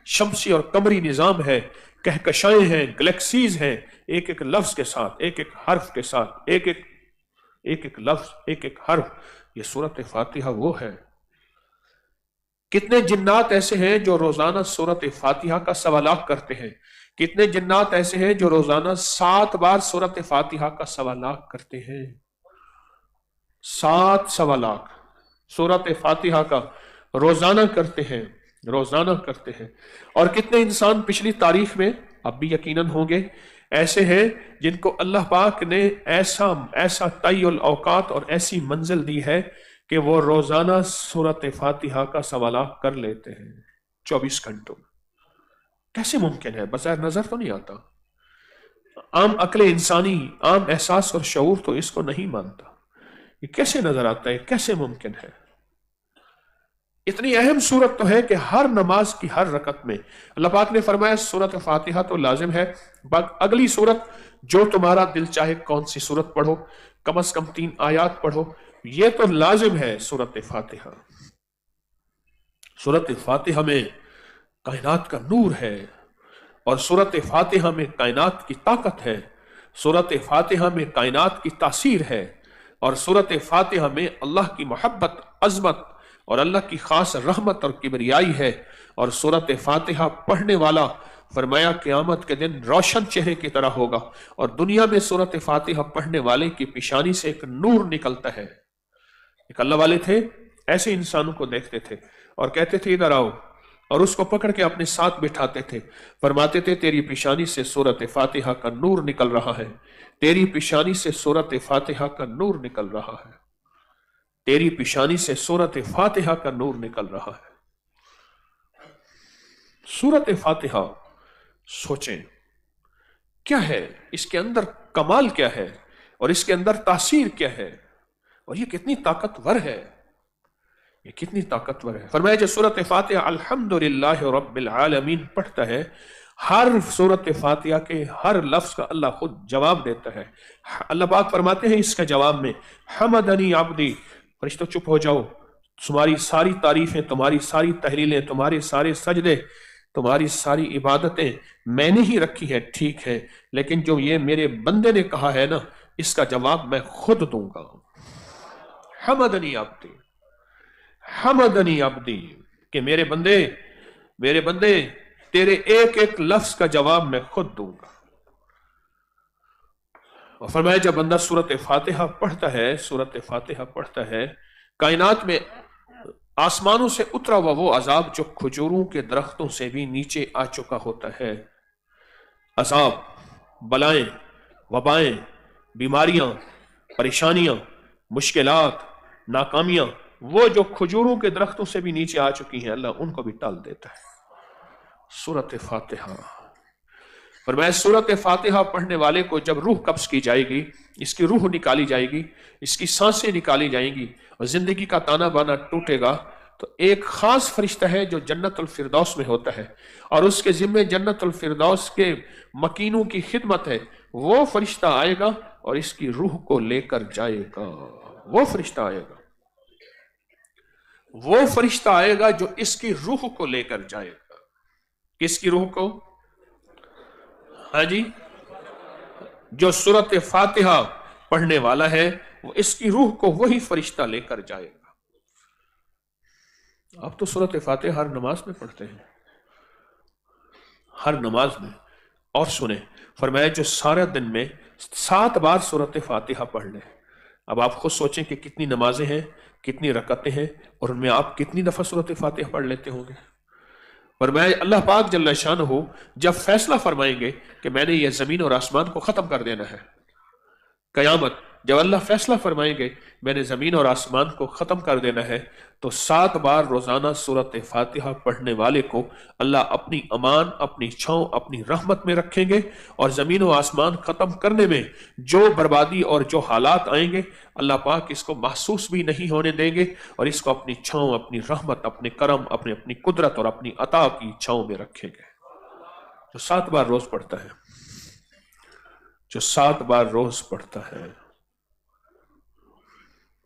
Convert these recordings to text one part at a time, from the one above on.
شمسی اور قمری نظام ہے، کہکشائیں ہیں، گلیکسیز ہیں، ایک ایک لفظ کے ساتھ، ایک ایک حرف کے ساتھ، ایک ایک لفظ، ایک ایک حرف. یہ سورۃ فاتحہ وہ ہے. کتنے جنات ایسے ہیں جو روزانہ سورۃ فاتحہ کا 1.25 لاکھ کرتے ہیں؟ کتنے جنات ایسے ہیں جو روزانہ 7 بار سورۃ فاتحہ کا 1.25 لاکھ کرتے ہیں؟ 7.25 لاکھ سورۃ فاتحہ کا روزانہ کرتے ہیں، روزانہ کرتے ہیں. اور کتنے انسان پچھلی تاریخ میں، اب بھی یقیناً ہوں گے، ایسے ہیں جن کو اللہ پاک نے ایسا طی الاوقات اور ایسی منزل دی ہے کہ وہ روزانہ سورۃ فاتحہ کا 1.25 لاکھ کر لیتے ہیں 24 گھنٹوں میں. کیسے ممکن ہے؟ بظاہر نظر تو نہیں آتا. عام عقل انسانی، عام احساس اور شعور تو اس کو نہیں مانتا. یہ کیسے نظر آتا ہے؟ کیسے ممکن ہے؟ اتنی اہم سورت تو ہے کہ ہر نماز کی ہر رکعت میں اللہ پاک نے فرمایا سورۃ فاتحہ تو لازم ہے، اگلی سورت جو تمہارا دل چاہے کون سی سورت پڑھو، کم از کم 3 آیات پڑھو، یہ تو لازم ہے سورۃ فاتحہ. سورۃ فاتحہ میں کائنات کا نور ہے، اور سورۃ فاتحہ میں کائنات کی طاقت ہے، سورۃ فاتحہ میں کائنات کی تاثیر ہے، اور سورۃ فاتحہ میں اللہ کی محبت، عظمت اور اللہ کی خاص رحمت اور کبریائی ہے. اور سورۃ فاتحہ پڑھنے والا فرمایا قیامت کے دن روشن چہرے کی طرح ہوگا، اور دنیا میں سورۃ فاتحہ پڑھنے والے کی پیشانی سے ایک نور نکلتا ہے. ایک اللہ والے تھے، ایسے انسانوں کو دیکھتے تھے اور کہتے تھے ادھر آؤ، اور اس کو پکڑ کے اپنے ساتھ بٹھاتے تھے، فرماتے تھے تیری پیشانی سے سورۃ فاتحہ کا نور نکل رہا ہے، تیری پیشانی سے سورۃ فاتحہ کا نور نکل رہا ہے، تیری پیشانی سے سورۃ فاتحہ کا نور نکل رہا ہے. سورۃ فاتحہ سوچیں کیا ہے، اس کے اندر کمال کیا ہے، اور اس کے اندر تاثیر کیا ہے، اور یہ کتنی طاقتور ہے، یہ کتنی طاقتور ہے. فرمایا جو سورۃ فاتحہ الحمدللہ رب العالمین پڑھتا ہے، ہر سورۃ فاتحہ کے ہر لفظ کا اللہ خود جواب دیتا ہے. اللہ پاک فرماتے ہیں اس کا جواب میں حمدنی عبدی، فرشتوں چپ ہو جاؤ، تمہاری ساری تعریفیں، تمہاری ساری تحلیلیں، تمہارے سارے سجدے، تمہاری ساری عبادتیں میں نے ہی رکھی ہے، ٹھیک ہے، لیکن جو یہ میرے بندے نے کہا ہے نا، اس کا جواب میں خود دوں گا. حمدنی عبدی، حمدنی عبدی، کہ میرے بندے تیرے ایک ایک لفظ کا جواب میں خود دوں گا. اور فرمایا جب بندہ سورۃ فاتحہ پڑھتا ہے، سورۃ فاتحہ پڑھتا ہے، کائنات میں آسمانوں سے اترا ہوا وہ عذاب جو کھجوروں کے درختوں سے بھی نیچے آ چکا ہوتا ہے، عذاب، بلائیں، وبائیں، بیماریاں، پریشانیاں، مشکلات، ناکامیاں، وہ جو کھجوروں کے درختوں سے بھی نیچے آ چکی ہیں، اللہ ان کو بھی ٹال دیتا ہے. سورۃ فاتحہ. فرمایا سورۃ فاتحہ پڑھنے والے کو جب روح قبض کی جائے گی، اس کی روح نکالی جائے گی، اس کی سانسیں نکالی جائیں گی، اور زندگی کا تانا بانا ٹوٹے گا، تو ایک خاص فرشتہ ہے جو جنت الفردوس میں ہوتا ہے، اور اس کے ذمہ جنت الفردوس کے مکینوں کی خدمت ہے. وہ فرشتہ آئے گا اور اس کی روح کو لے کر جائے گا. وہ فرشتہ آئے گا، وہ فرشتہ آئے گا جو اس کی روح کو لے کر جائے گا. کس کی روح کو؟ ہاں جی، جو سورۃ فاتحہ پڑھنے والا ہے، وہ اس کی روح کو وہی فرشتہ لے کر جائے گا. اب تو سورۃ فاتحہ ہر نماز میں پڑھتے ہیں، ہر نماز میں. اور سنیں، فرمایا جو سارا دن میں 7 بار سورۃ فاتحہ پڑھ لیں. اب آپ خود سوچیں کہ کتنی نمازیں ہیں، کتنی رکعتیں ہیں، اور ان میں آپ کتنی دفعہ سورۃ فاتحہ پڑھ لیتے ہوں گے. فرمایا اللہ پاک جل شانہ جب فیصلہ فرمائیں گے کہ میں نے یہ زمین اور آسمان کو ختم کر دینا ہے، قیامت جب اللہ فیصلہ فرمائیں گے میں نے زمین اور آسمان کو ختم کر دینا ہے، تو 7 بار روزانہ سورۃ فاتحہ پڑھنے والے کو اللہ اپنی امان، اپنی چھاؤں، اپنی رحمت میں رکھیں گے، اور زمین و آسمان ختم کرنے میں جو بربادی اور جو حالات آئیں گے اللہ پاک اس کو محسوس بھی نہیں ہونے دیں گے، اور اس کو اپنی چھاؤں، اپنی رحمت، اپنے کرم، اپنی قدرت اور اپنی عطا کی چھاؤں میں رکھیں گے. جو 7 بار روز پڑھتا ہے، جو 7 بار روز پڑھتا ہے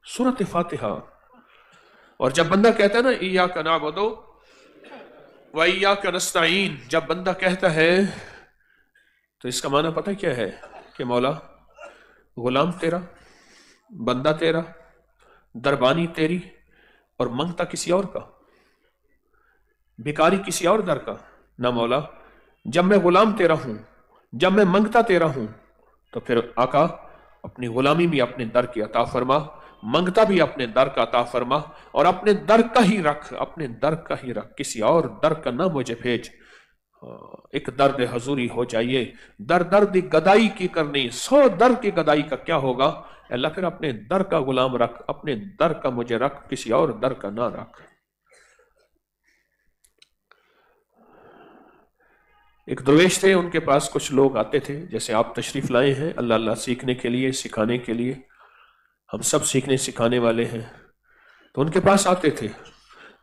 سورۃ فاتحہ. اور جب بندہ کہتا ہے نا ایاک نعبد، वइय्याक नस्तईन जब बंदा कहता है तो इसका माना पता क्या है कि मौला गुलाम तेरा, बंदा तेरा, दरबानी तेरी और मंगता किसी और का, भिखारी किसी और दर का। ना मौला, जब मैं गुलाम तेरा हूं, जब मैं मंगता तेरा हूं, तो फिर आका अपनी गुलामी भी अपने दर की अता फरमा, मंगता भी अपने दर का अता फरमा, और अपने दर का ही रख, अपने दर का ही रख, किसी और दर का ना मुझे भेज। एक दर्द हजूरी हो जाइए, दर दर्द गदाई की करनी, 100 दर की गदाई का क्या होगा। अल्लाह फिर अपने दर का गुलाम रख, अपने दर का मुझे रख, किसी और दर का ना रख। एक दरवेश थे, उनके पास कुछ लोग आते थे, जैसे आप तशरीफ लाए हैं अल्लाह अल्लाह सीखने के लिए, सिखाने के लिए, हम सब सीखने सिखाने वाले हैं। तो उनके पास आते थे,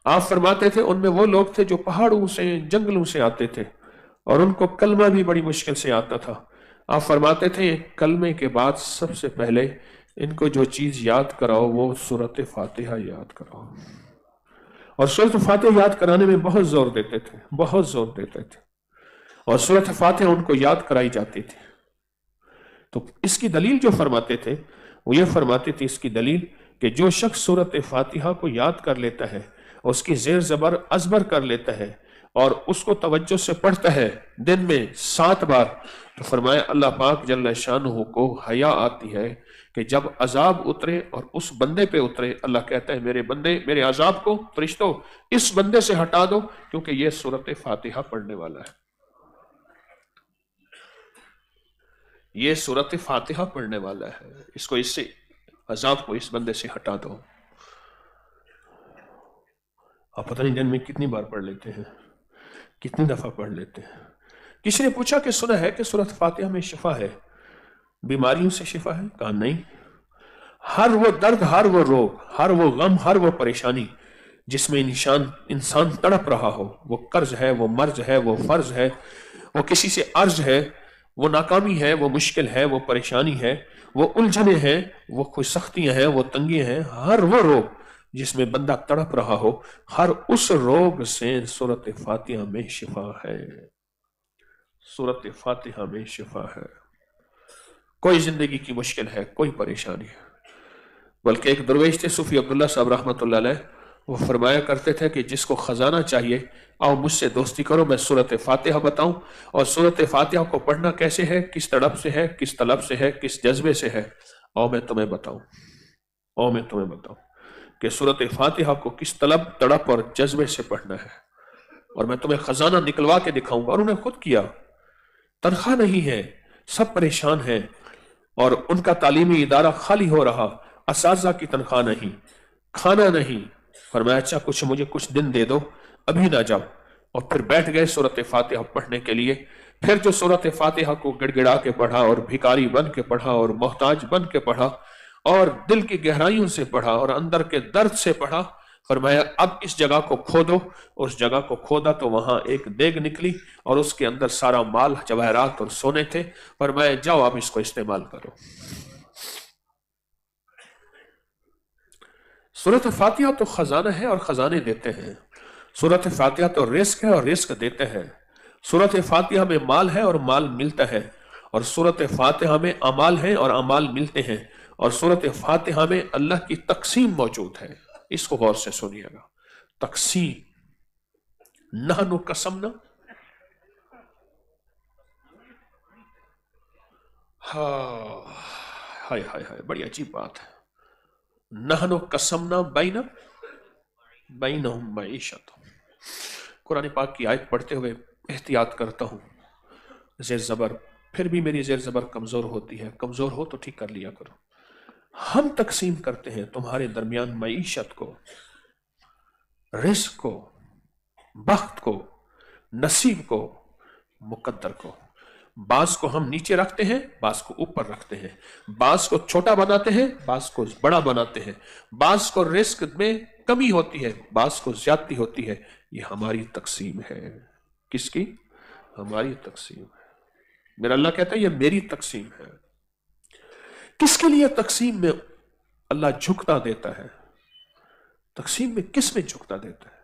आप फरमाते थे उनमें वो लोग थे जो पहाड़ों से जंगलों से आते थे और उनको कलमा भी बड़ी मुश्किल से आता था। आप फरमाते थे कलमे के बाद सबसे पहले इनको जो चीज याद कराओ वो सूरत फातिहा याद कराओ। और सूरत फातिहा याद कराने में बहुत जोर देते थे, बहुत जोर देते थे, और सूरत फातिहा उनको याद कराई जाती थी। तो इसकी दलील जो फरमाते थे वो ये फरमाते थे, इसकी दलील कि जो शख्स सूरत फातिहा को याद कर लेता है, उसकी जेर जबर अजबर कर लेता है और उसको तवज्जो से पढ़ता है दिन में 7 बार, तो फरमाया अल्लाह पाक जल्ल शानुहु को हया आती है कि जब अजाब उतरे और उस बंदे पे उतरे, अल्लाह कहता है मेरे बंदे मेरे अजाब को फरिश्तों इस बंदे से हटा दो क्योंकि ये सूरत फातिहा पढ़ने वाला है, ये सूरत फातिहा पढ़ने वाला है, इसको इससे अजाब को इस बंदे से हटा दो। आप पता नहीं दिन में कितनी बार पढ़ लेते हैं, कितनी दफा पढ़ लेते हैं। किसी ने पूछा कि सुना है कि सूरत फातिहा में शिफा है, बीमारियों से शिफा है? कहा नहीं। हर वो दर्द, हर वो रोग, हर वो गम, हर वो परेशानी जिसमें इंसान तड़प रहा हो, वो कर्ज है, वो मर्ज है, वो फर्ज है, वो किसी से अर्ज है, वो नाकामी है, वो मुश्किल है, वो परेशानी है, वो उलझने हैं, वो कोई सख्तियां हैं, वो तंगियां हैं, हर वो रोग जिसमें बंदा तड़प रहा हो, हर उस रोग से सूरत फातिहा में शिफा है, सूरत फातिहा में शिफा है। कोई जिंदगी की मुश्किल है, कोई परेशानी है। बल्कि एक दरवेश थे सूफी अब्दुल्ला साहब रहमतुल्लाह अलैह, वो फरमाया करते थे कि जिसको खजाना चाहिए आओ मुझसे दोस्ती करो, मैं सूरत फातिहा बताऊं, और सूरत फातिहा को पढ़ना कैसे है, किस तड़प से है, किस तलब से है, किस जज्बे से है, आओ मैं तुम्हें बताऊं, आओ मैं तुम्हें बताऊं कि सूरत फातिहा को किस तलब, तड़प और जज्बे से पढ़ना है, और मैं तुम्हें खजाना निकलवा के दिखाऊंगा। और उन्हें खुद किया, तनख्वाह नहीं है, सब परेशान हैं और उनका तालीमी इदारा खाली हो रहा, असातिज़ा की तनख्वाह नहीं, खाना नहीं। फरमाया अच्छा मुझे कुछ दिन दे दो, अभी ना जाओ। और फिर बैठ गए सूरत फातिहा पढ़ने के लिए। फिर जो सूरत फातिहा को गिड़गिड़ा के पढ़ा और भिखारी बन के पढ़ा और मोहताज बन के पढ़ा और दिल की गहराइयों से पढ़ा और अंदर के दर्द से पढ़ा, फरमाया अब इस जगह को खोदो। उस जगह को खोदा तो वहां एक देग निकली और उसके अंदर सारा माल, जवाहरात और सोने थे। फरमाया जाओ आप इसको इस्तेमाल करो। सूरत फातिहा तो खजाना है और खजाने देते हैं, सूरत फातिहा तो रिस्क है और रिस्क देते हैं, सूरत फातिहा में माल है और माल मिलता है, और सूरत फातिहा में अमाल है और अमाल मिलते हैं, और सूरत फातिहा में अल्लाह की तकसीम मौजूद है। इसको गौर से सुनिएगा, तकसीम, नहनु कसमना, हाय हाय हाय, बड़ी अजीब बात है। नहनु कसमना बैनहुम मईशत। कुरान पाक की आयत पढ़ते हुए एहतियात करता हूं, जेर जबर, फिर भी मेरी जेर जबर कमजोर होती है, कमजोर हो तो ठीक कर लिया करो। हम तकसीम करते हैं तुम्हारे दरमियान मईशत को, रिस्क को, बख्त को, नसीब को, मुकद्दर को। बास को हम नीचे रखते हैं, बास को ऊपर रखते हैं, बास को छोटा बनाते हैं, बास को बड़ा बनाते हैं, बास को रिस्क में कमी होती है, बास को ज्यादती होती है। ये हमारी तकसीम है। किसकी? हमारी तकसीम है। मेरा अल्लाह कहता है ये मेरी तकसीम है। किसके लिए तकसीम में अल्लाह झुकता देता है? तकसीम में किस में झुकता देता है?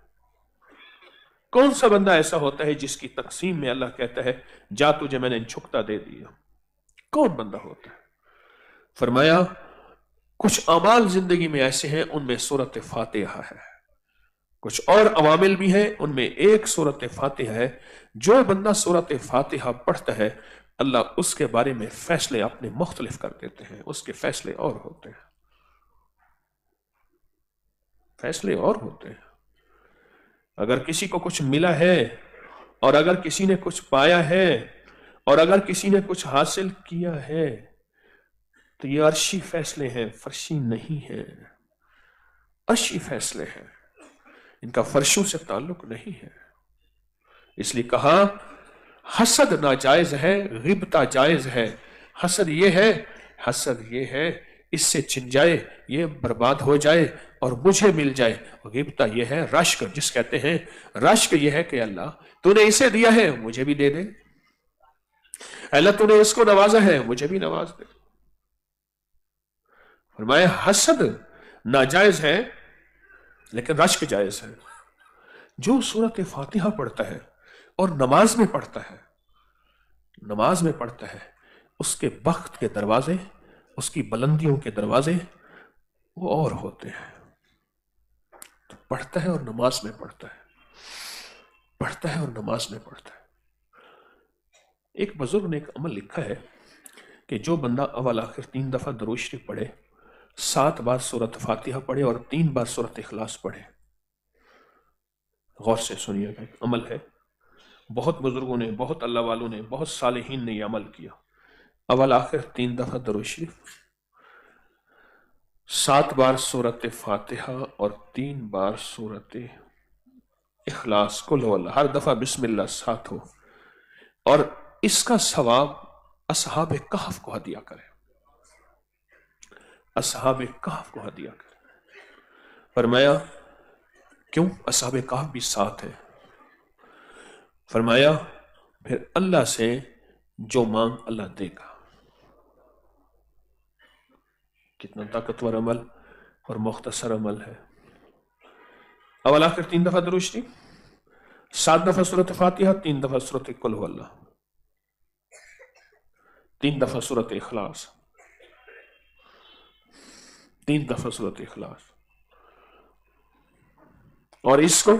कौन सा बंदा ऐसा होता है जिसकी तकसीम में अल्लाह कहता है जा तुझे मैंने झुकता दे दिया? कौन बंदा होता है? फरमाया कुछ अमाल जिंदगी में ऐसे हैं, उनमें सूरत फातिहा है। कुछ और अवामिल भी हैं, उनमें एक सूरत फातिहा है। जो बंदा सूरत फातिहा पढ़ता है, अल्लाह उसके बारे में फैसले अपने मुख्तलिफ कर देते हैं। उसके फैसले और होते हैं, फैसले और होते हैं। अगर किसी को कुछ मिला है, और अगर किसी ने कुछ पाया है, और अगर किसी ने कुछ हासिल किया है, तो ये अर्शी फैसले हैं, फर्शी नहीं है। अर्शी फैसले हैं, इनका फर्शों से ताल्लुक नहीं है। इसलिए कहा हसद नाजायज है, गिबता जायज है। हसद ये है, हसद ये है इससे छिन जाए, ये बर्बाद हो जाए और मुझे मिल जाए। और गिबता ये है रश्क, जिस कहते हैं रश्क ये है कि अल्लाह तूने इसे दिया है मुझे भी दे दे, अल्लाह तूने इसको नवाजा है मुझे भी नवाज दे। फरमाया हसद नाजायज है लेकिन रश्क जायज है। जो सूरत फातिहा पढ़ता है और नमाज में पढ़ता है, नमाज में पढ़ता है, उसके बख्त के दरवाजे, उसकी बुलंदियों के दरवाजे वो और होते हैं। तो पढ़ता है और नमाज में पढ़ता है, पढ़ता है और नमाज में पढ़ता है। एक बुजुर्ग ने एक अमल लिखा है कि जो बंदा अव्वल आखिर 3 दफा दुरूद शरीफ पढ़े, 7 बार सूरत फातिहा पढ़े और 3 बार सूरत इखलास पढ़े। गौर से सुनिएगा, एक अमल है, बहुत बुजुर्गों ने, बहुत अल्लाह वालों ने, बहुत सालिहीन ने यह अमल किया। अव्वल आखिर 3 दफा दुरूद शरीफ, 7 बार सूरत फातिहा और 3 बार सूरत इखलास, कुल हुवल्लाह, हर दफा बिस्मिल्लाह साथ हो, और इसका सवाब असहाब कहफ को हदिया करें, असहाब कहफ को हदिया करें। फरमाया क्यों? असहाब कहफ भी साथ है। फरमाया फिर अल्लाह से जो मांग अल्लाह देगा। कितना ताकतवर अमल और मुख्तसर अमल है। अव्वल आखिर 3 दफा दुरूद शरीफ, 7 दफा सूरत फातिहा, 3 दफा सूरत कुल हुवल्लाह, 3 दफा सूरत इखलास, 3 दफा सूरत इखलास, और इसको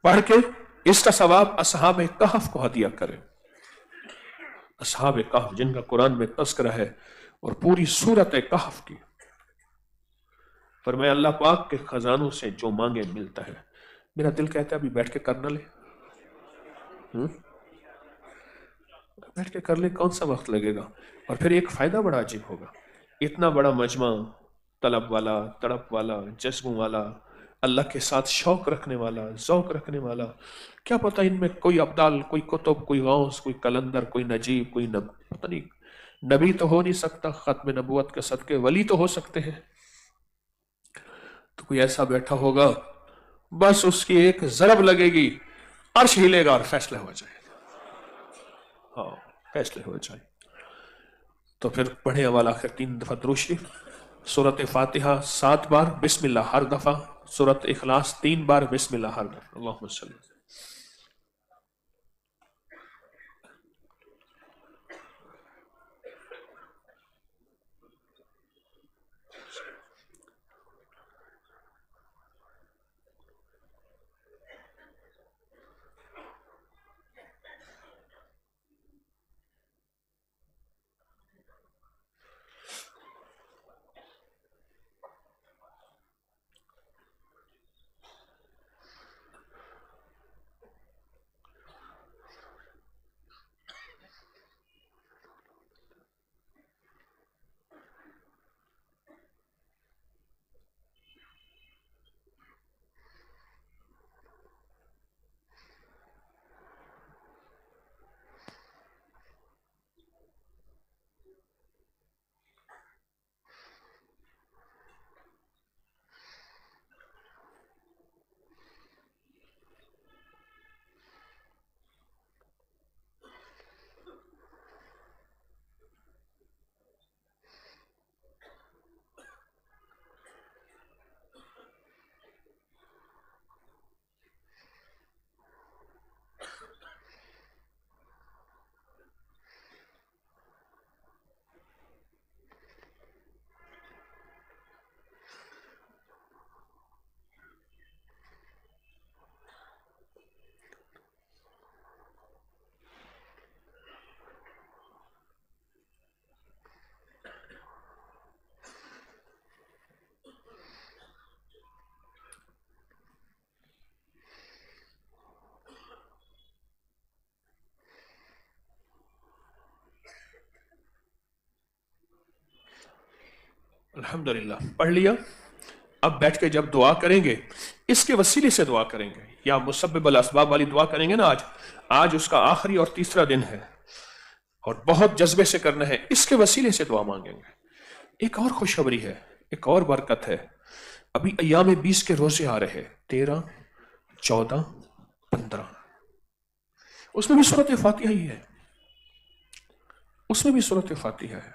पढ़ के इसका सवाब असहाब कहफ को हदिया करे। असहाब कहफ जिनका कुरान में तस्करा है और पूरी सूरत कहफ की। पर मैं अल्लाह पाक के खजानों से जो मांगे मिलता है। मेरा दिल कहता है अभी बैठ के कर ना ले, बैठ के कर ले, कौन सा वक्त लगेगा। और फिर एक फायदा बड़ा अजीब होगा, इतना बड़ा मजमा, तलब वाला, तड़प वाला, जज्बों वाला, अल्लाह के साथ शौक रखने वाला, ज़ौक रखने वाला, क्या पता इनमें कोई अब्दाल, कोई कुतुब, कोई गौस, कोई कलंदर, कोई नजीब, कोई पता नहीं, नबी तो हो नहीं सकता, खत्म नबूवत के सदके वली तो हो सकते हैं। तो कोई ऐसा बैठा होगा, बस उसकी एक जरब लगेगी, अर्श हिलेगा और फैसला हो जाएगा। हाँ, फैसले हो जाए। तो फिर पढ़े अव्वल आखिर 3 दफा दुरूद शरीफ, सूरत फातिहा 7 बार बिस्मिल्लाह हर दफा, सूरत इखलास 3 बार बिस्मिल्लाह हर दफा। अल्लाहुम्मा सल्ली। अल्हम्दुलिल्लाह पढ़ लिया। अब बैठ के जब दुआ करेंगे इसके वसीले से दुआ करेंगे, या मुसब्बिबुल असबाब वाली दुआ करेंगे ना, आज उसका आखिरी और तीसरा दिन है और बहुत जज्बे से करना है, इसके वसीले से दुआ मांगेंगे। एक और खुशखबरी है, एक और बरकत है। अभी अय्याम 20 के रोजे आ रहे, 13, 14, 15, उसमें भी सूरत फातिहा ही है, उसमें भी सूरत फातिहा है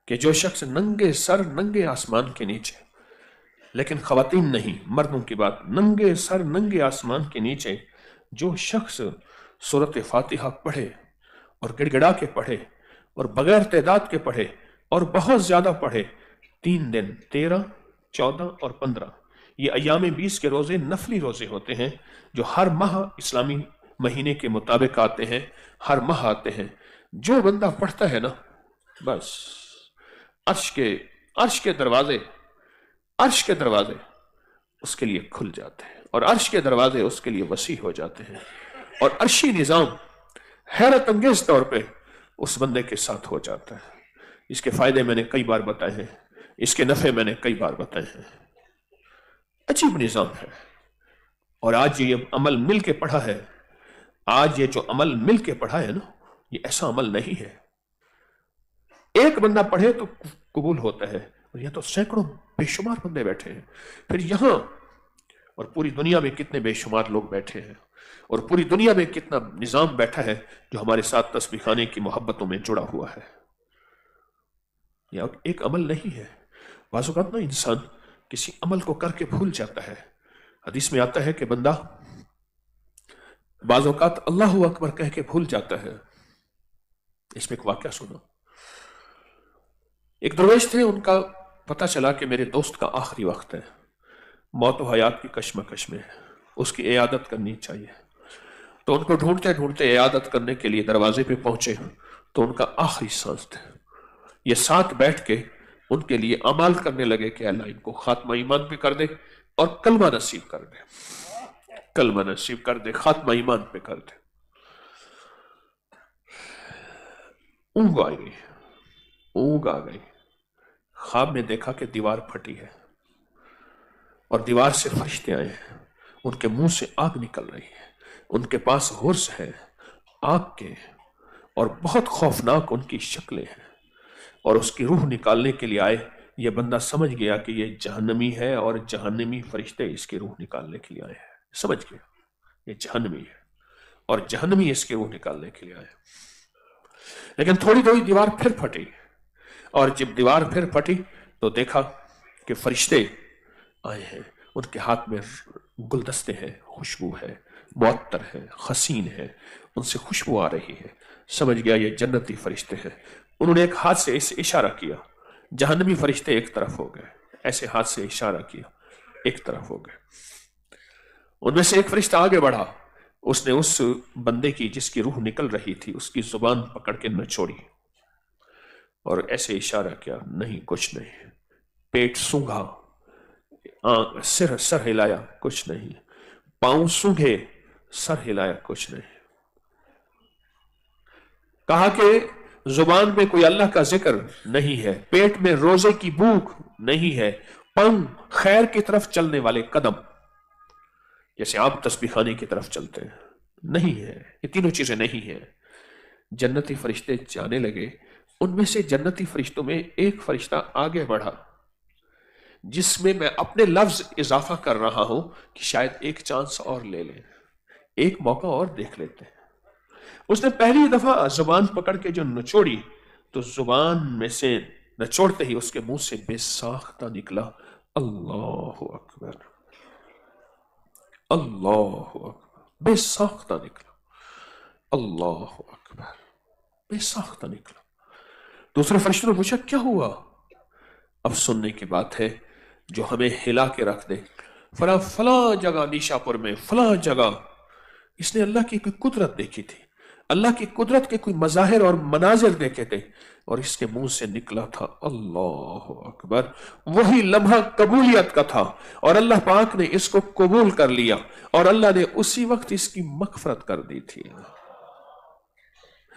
कि जो शख्स नंगे सर नंगे आसमान के नीचे, लेकिन खवातीन नहीं, मर्दों की बात, नंगे सर नंगे आसमान के नीचे जो शख्स सूरत फातिहा पढ़े और गिड़गिड़ा के पढ़े और बगैर तादाद के पढ़े और बहुत ज्यादा पढ़े, 3 दिन 13, 14 और 15, ये अय्याम 20 के रोजे नफली रोजे होते हैं जो हर माह इस्लामी महीने के मुताबिक आते हैं, हर माह आते हैं। जो बंदा पढ़ता है ना, बस अर्श के दरवाजे उसके लिए खुल जाते हैं और अर्श के दरवाजे उसके लिए वसी हो जाते हैं और अर्शी निजाम हैरत अंगेज तौर पे उस बंदे के साथ हो जाता है। इसके फायदे मैंने कई बार बताए हैं, इसके नफे मैंने कई बार बताए हैं। अजीब निजाम है। और आज ये अमल मिल के पढ़ा है, आज ये जो अमल मिल के पढ़ा है ना, ये ऐसा अमल नहीं है एक बंदा पढ़े तो कबूल होता है, और यह तो सैकड़ों बेशुमार बंदे बैठे हैं, फिर यहां और पूरी दुनिया में कितने बेशुमार लोग बैठे हैं, और पूरी दुनिया में कितना निजाम बैठा है जो हमारे साथ तस्बीह खाने की मोहब्बतों में जुड़ा हुआ है। यह एक अमल नहीं है। बाज़ औक़ात ना इंसान किसी अमल को करके भूल जाता है। हदीस में आता है कि बंदा बाज़ औक़ात अल्लाहु अकबर कह के भूल जाता है। इसमें एक वाक़या सुनो। एक दरवेश थे, उनका पता चला कि मेरे दोस्त का आखिरी वक्त है, मौत व हयात की कश्मकश में, उसकी इयादत करनी चाहिए। तो उनको ढूंढते ढूंढते इयादत करने के लिए दरवाजे पे पहुंचे, तो उनका आखिरी सांस था। ये साथ बैठ के उनके लिए अमाल करने लगे कि अल्लाह इनको खात्मा ईमान पे कर दे और कलमा नसीब कर दे, कलमा नसीब कर दे, खात्मा ईमान पे कर दे। ऊँग आ गई, ऊँग आ गई। ख्वाब में देखा कि दीवार फटी है और दीवार से फरिश्ते आए हैं, उनके मुंह से आग निकल रही है, उनके पास हुर्स है आग के, और बहुत खौफनाक उनकी शक्लें हैं, और उसकी रूह निकालने के लिए आए। ये बंदा समझ गया कि ये जहन्नमी है और जहन्नमी फरिश्ते इसकी रूह निकालने के लिए आए हैं। समझ गया ये जहन्नमी है और जहन्नमी इसकी रूह निकालने के लिए आए। लेकिन थोड़ी थोड़ी दीवार फिर फटी, और जब दीवार फिर फटी तो देखा कि फरिश्ते आए हैं, उनके हाथ में गुलदस्ते हैं, खुशबू है, मुअत्तर है, हसीन है, उनसे खुशबू आ रही है। समझ गया ये जन्नती फरिश्ते हैं। उन्होंने एक हाथ से इसे इशारा किया, जहन्नमी फरिश्ते एक तरफ हो गए, ऐसे हाथ से इशारा किया, एक तरफ हो गए। उनमें से एक फरिश्ता आगे बढ़ा, उसने उस बंदे की जिसकी रूह निकल रही थी उसकी जुबान पकड़ के नचोड़ी और ऐसे इशारा किया, नहीं कुछ नहीं। पेट सूंघा, सर हिलाया, कुछ नहीं। पांव सूंघे, सर हिलाया, कुछ नहीं। कहा कि जुबान में कोई अल्लाह का जिक्र नहीं है, पेट में रोजे की भूख नहीं है, पंग खैर की तरफ चलने वाले कदम जैसे आप तस्बीह खाने की तरफ चलते हैं नहीं है, ये तीनों चीजें नहीं है। जन्नती फरिश्ते जाने लगे। उनमें से जन्नती फरिश्तों में एक फरिश्ता आगे बढ़ा, जिसमें मैं अपने लफ्ज इजाफा कर रहा हूं कि शायद एक चांस और ले लें, एक मौका और देख लेते हैं। उसने पहली दफा जुबान पकड़ के जो नचोड़ी, तो जुबान में से नचोड़ते ही उसके मुंह से बेसाख्ता निकला, अल्लाहु अकबर, अल्लाहु अकबर, बेसाख्ता निकला, अल्लाहु अकबर, बेसाख्ता निकला। दूसरे फरिश्ते ने पूछा क्या हुआ? अब सुनने की बात है जो हमें हिला के रख दे। फला जगह निशापुर में फला जगह इसने अल्लाह की कोई कुदरत देखी थी, अल्लाह की कुदरत के कोई मज़ाहिर और मनाजिर देखे थे, और इसके मुंह से निकला था अल्लाहु अकबर। वही लम्हा कबूलियत का था और अल्लाह पाक ने इसको कबूल कर लिया और अल्लाह ने उसी वक्त इसकी मग़फ़िरत कर दी थी।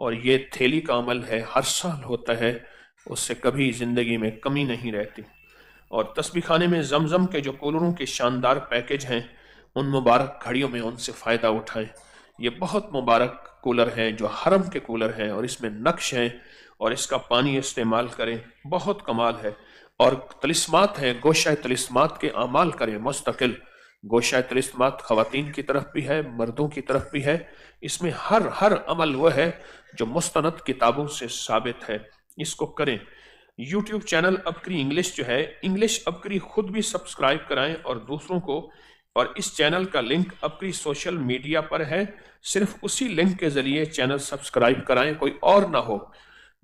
اور یہ تھیلی کا عمل ہے، ہر سال ہوتا ہے، اس سے کبھی زندگی میں کمی نہیں رہتی۔ اور تسبیح خانے میں زمزم کے جو کولروں کے شاندار پیکج ہیں، ان مبارک گھڑیوں میں ان سے فائدہ اٹھائیں۔ یہ بہت مبارک کولر ہیں جو حرم کے کولر ہیں، اور اس میں نقش ہیں، اور اس کا پانی استعمال کریں، بہت کمال ہے۔ اور طلسمات ہیں، گوشہ طلسمات کے اعمال کریں مستقل۔ گوشہ طلسمات خواتین کی طرف بھی ہے، مردوں کی طرف بھی ہے۔ اس میں ہر عمل وہ ہے جو مستند کتابوں سے ثابت ہے، اس کو کریں۔ یوٹیوب چینل ابکری انگلش جو ہے، انگلش ابکری خود بھی سبسکرائب کرائیں اور دوسروں کو، اور اس چینل کا لنک ابکری سوشل میڈیا پر ہے، صرف اسی لنک کے ذریعے چینل سبسکرائب کرائیں، کوئی اور نہ ہو۔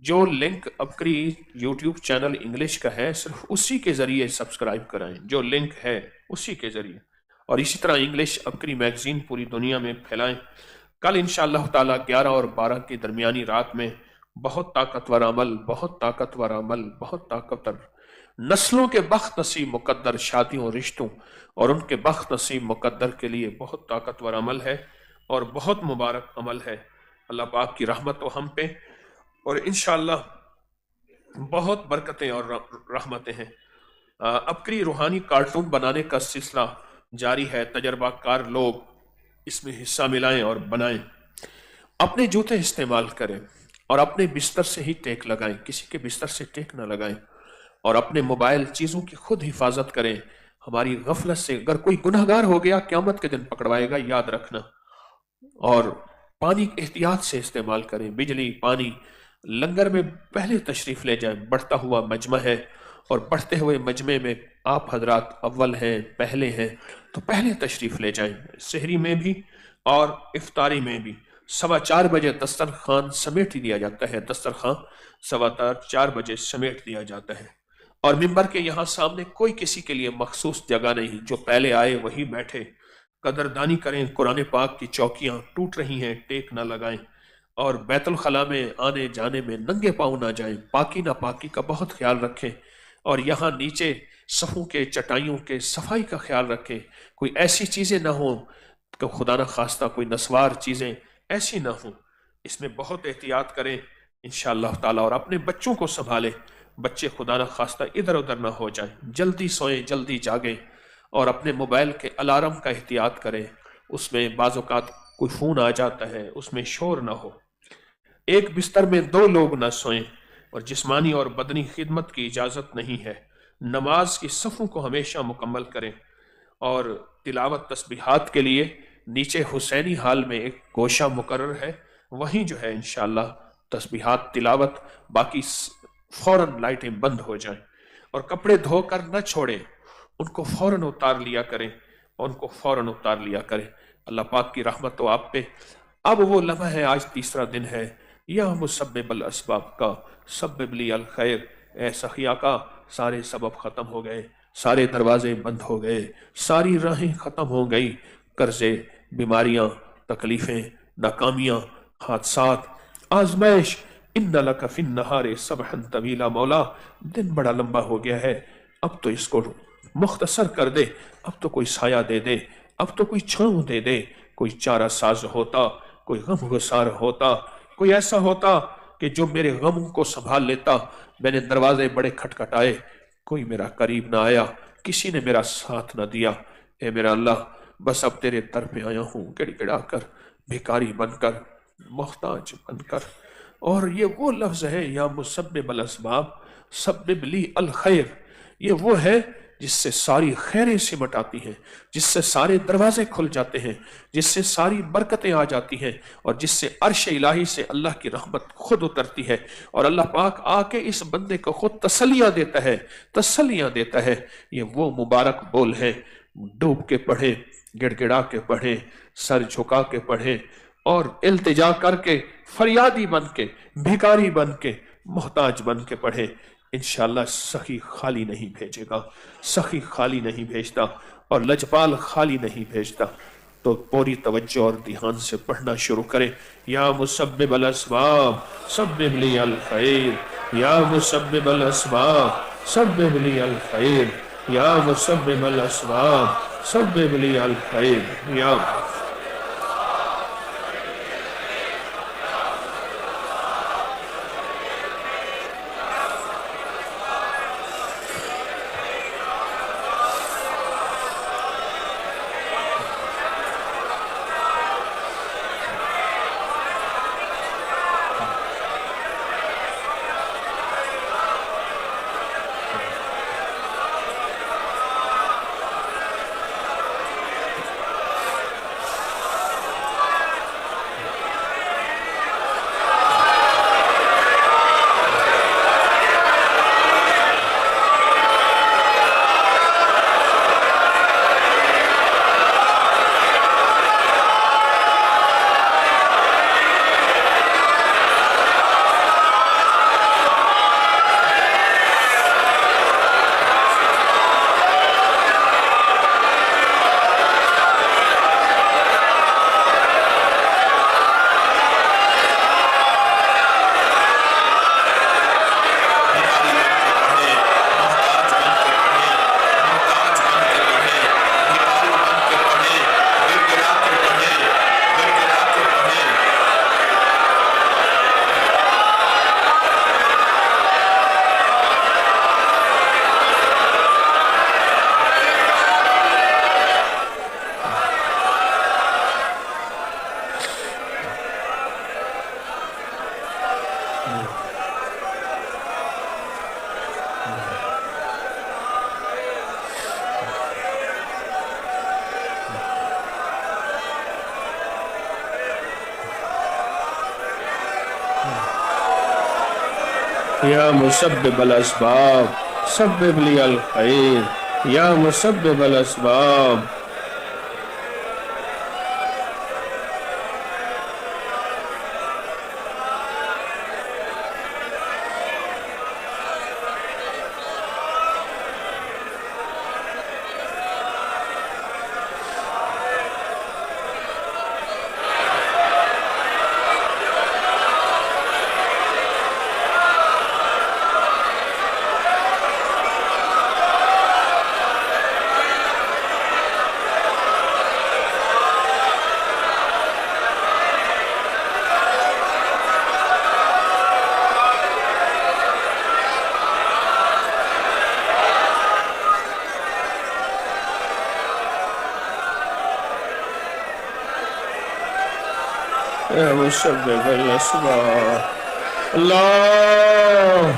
جو لنک ابکری یوٹیوب چینل انگلش کا ہے، صرف اسی کے ذریعے سبسکرائب کرائیں، جو لنک ہے اسی کے ذریعے۔ اور اسی طرح انگلش ابکری میگزین پوری دنیا میں پھیلائیں۔ کل انشاءاللہ تعالی 11 اور 12 کی درمیانی رات میں بہت طاقتور عمل، بہت طاقتور عمل، بہت طاقتور، نسلوں کے بخت نصیب مقدر شادیوں رشتوں اور ان کے بخت نصیب مقدر کے لیے بہت طاقتور عمل ہے اور بہت مبارک عمل ہے۔ اللہ پاک کی رحمت و ہم پہ، اور انشاءاللہ بہت برکتیں اور رحمتیں ہیں۔ ابکری روحانی کارٹون بنانے کا سلسلہ جاری ہے، تجربہ کار لوگ اس میں حصہ ملائیں اور بنائیں۔ اپنے جوتے استعمال کریں اور اپنے بستر سے ہی ٹیک لگائیں، کسی کے بستر سے ٹیک نہ لگائیں، اور اپنے موبائل چیزوں کی خود حفاظت کریں۔ ہماری غفلت سے اگر کوئی گناہگار ہو گیا قیامت کے دن پکڑوائے گا، یاد رکھنا۔ اور پانی احتیاط سے استعمال کریں، بجلی، پانی۔ لنگر میں پہلے تشریف لے جائیں، بڑھتا ہوا مجمع ہے، اور بڑھتے ہوئے مجمع میں آپ حضرات اول ہیں، پہلے ہیں، تو پہلے تشریف لے جائیں، سحری میں بھی اور افطاری میں بھی۔ 4:15 بجے دسترخوان سمیٹ دیا جاتا ہے، دسترخوان 4:15 بجے سمیٹ دیا جاتا ہے۔ اور ممبر کے یہاں سامنے کوئی کسی کے لیے مخصوص جگہ نہیں، جو پہلے آئے وہی بیٹھے۔ قدردانی کریں، قرآن پاک کی چوکیاں ٹوٹ رہی ہیں، ٹیک نہ لگائیں، اور بیت الخلاء میں آنے جانے میں ننگے پاؤں نہ جائیں، پاکی نہ پاکی کا بہت خیال رکھیں، اور یہاں نیچے صفوں کے چٹائیوں کے صفائی کا خیال رکھیں، کوئی ایسی چیزیں نہ ہوں کہ خدا نہ خواستہ کوئی نسوار چیزیں ایسی نہ ہوں، اس میں بہت احتیاط کریں انشاءاللہ تعالی، اور اپنے بچوں کو سنبھالیں، بچے خدا نہ خواستہ ادھر ادھر نہ ہو جائیں، جلدی سوئیں، جلدی جاگیں، اور اپنے موبائل کے الارم کا احتیاط کریں، اس میں بعض اوقات کوئی فون آ جاتا ہے، اس میں شور نہ ہو۔ ایک بستر میں 2 لوگ نہ سوئیں، اور جسمانی اور بدنی خدمت کی اجازت نہیں ہے۔ نماز کی صفوں کو ہمیشہ مکمل کریں، اور تلاوت تسبیحات کے لیے نیچے حسینی حال میں ایک گوشہ مقرر ہے، وہیں جو ہے انشاءاللہ تسبیحات تلاوت، باقی فوراً لائٹیں بند ہو جائیں، اور کپڑے دھو کر نہ چھوڑیں، ان کو فوراً اتار لیا کریں، ان کو فوراً اتار لیا کریں۔ اللہ پاک کی رحمت تو آپ پہ۔ اب وہ لمحہ ہے، آج تیسرا دن ہے، یا مسبب الاسباب کا سبب لی الخیر، اے سخی آقا سارے سبب ختم ہو گئے، سارے دروازے بند ہو گئے، ساری راہیں ختم ہو گئی، قرضے، بیماریاں، تکلیفیں، ناکامیاں، حادثات، آزمائش۔ ان لک فی النہار سبحا طویلا، مولا دن بڑا لمبا ہو گیا ہے، اب تو اس کو مختصر کر دے، اب تو کوئی سایہ دے دے، اب تو کوئی چھاؤں دے دے، کوئی چارہ ساز ہوتا، کوئی غم گسار ہوتا، کوئی ایسا ہوتا کہ جو میرے غموں کو سنبھال لیتا۔ میں نے دروازے بڑے کھٹکھٹائے، کوئی میرا قریب نہ آیا، کسی نے میرا ساتھ نہ دیا۔ اے میرا اللہ، بس اب تیرے در پہ آیا ہوں، گڑ گڑا کر، بھیکاری بن کر، محتاج بن کر۔ اور یہ وہ لفظ ہے، یا مسبب الاسباب سبب لی الخیر، یہ وہ ہے جس سے ساری خیریں سمٹ آتی ہیں، جس سے سارے دروازے کھل جاتے ہیں، جس سے ساری برکتیں آ جاتی ہیں، اور جس سے عرش الہی سے اللہ کی رحمت خود اترتی ہے، اور اللہ پاک آ کے اس بندے کو خود تسلیاں دیتا ہے، تسلیاں دیتا ہے۔ یہ وہ مبارک بول ہیں، ڈوب کے پڑھیں، گڑ گڑا کے پڑھیں، سر جھکا کے پڑھیں، اور التجا کر کے، فریادی بن کے، بھیکاری بن کے، محتاج بن کے پڑھیں۔ انشاءاللہ سخی خالی نہیں بھیجے گا، سخی خالی نہیں بھیجتا، اور لجپال خالی نہیں بھیجتا۔ تو پوری توجہ اور دھیان سے پڑھنا شروع کریں۔ یا مسبب الاسباب سبب لی الخیر، یا مسبب الاسباب سبب لی الخیر، یا مسبب الاسباب سبب لی الخیر، یا یا مسبب الاسباب سبب لی الخیر، یا مسبب الاسباب. یا مسبب الاسباب. اللہ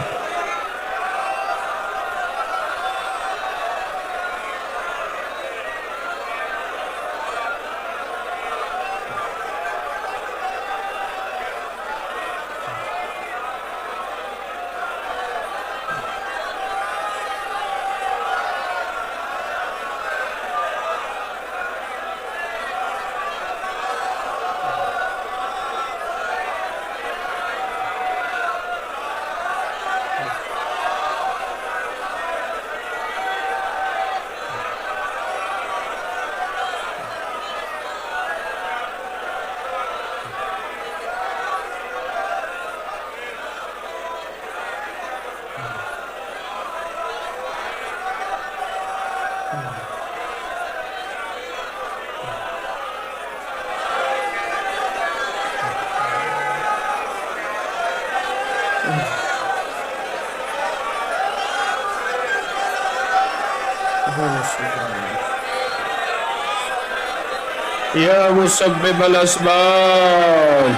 یا مسبب الاسباب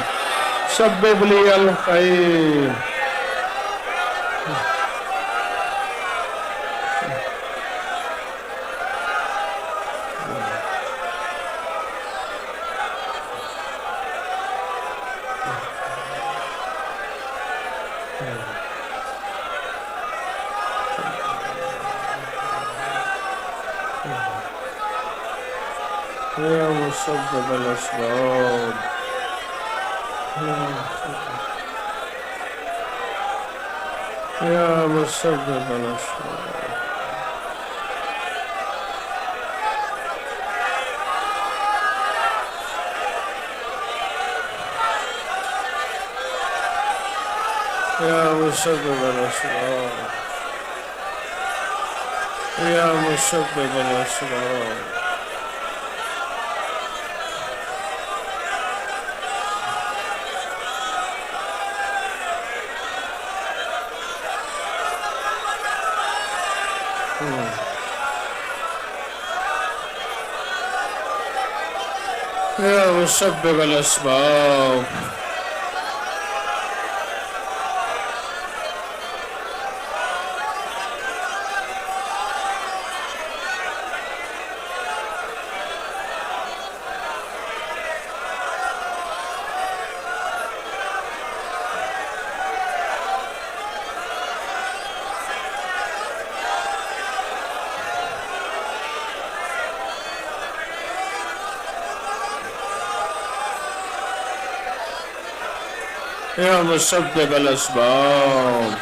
سبب لی الخیر. یا مسبب الاسباب یا مسبب الاسباب. یا مسبب الاسباب یا مسبب الاسباب. یا مسبب الاسباب یا مسبب الاسباب.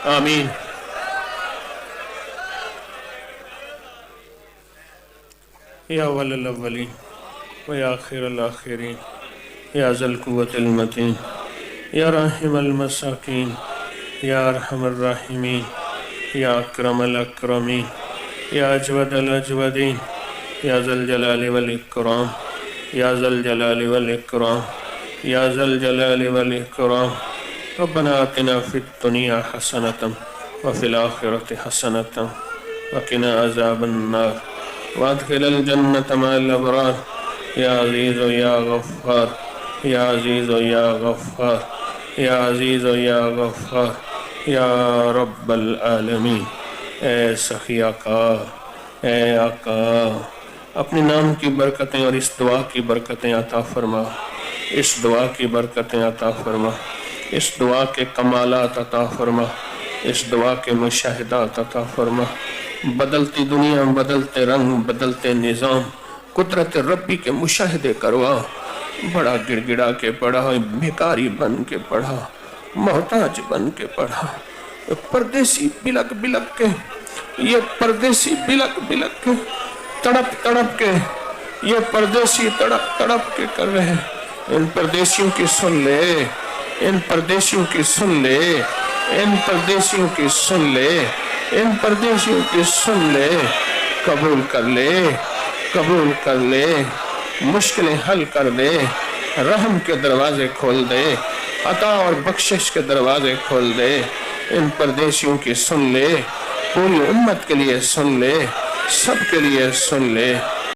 آمین. یا اول الاولین و یا آخر الآخرین یا ذی القوة المتین یا راحم المساکین یا ارحم الراحمین یا اکرم الاکرمین یا اجود الاجودین یا ذی الجلال والاکرام یا ذی الجلال والاکرام یا ذی الجلال والاکرام ربنا آتنا فی الدنیا حسنة وفی الآخرة حسنة وقنا عذاب النار وادخل الجنة مع الأبرار یا عزیز یا غفار یا عزیز یا غفار یا عزیز یا غفار یا رب العالمین۔ اے سخی آقا، اے آقا، اپنے نام کی برکتیں اور اس دعا کی برکتیں عطا فرما، اس دعا کی برکتیں عطا فرما، اس دعا کے کمالات عطا فرما، اس دعا کے مشاہدات عطا فرما۔ بدلتی دنیا، بدلتے رنگ، بدلتے نظام، قدرت ربی کے مشاہدے کروا۔ بڑا گڑ گڑا کے پڑھا، بھیکاری بن کے پڑھا، محتاج بن کے پڑھا، پردیسی بلک بلک کے، یہ پردیسی بلک بلک کے، تڑپ تڑپ کے، یہ پردیسی تڑپ تڑپ کے کر رہے ہیں۔ ان پردیسیوں کی سن لے، ان پردیسیوں کی سن لے، ان پردیسیوں کی سن لے، ان پردیسیوں کی سن لے، قبول کر لے، قبول کر لے، مشکلیں حل کر دے، رحم کے دروازے کھول دے، عطا اور بخشش کے دروازے کھول دے۔ ان پردیسیوں کی سن لے، پوری امت کے لیے سن لے، سب کے لیے سن لے۔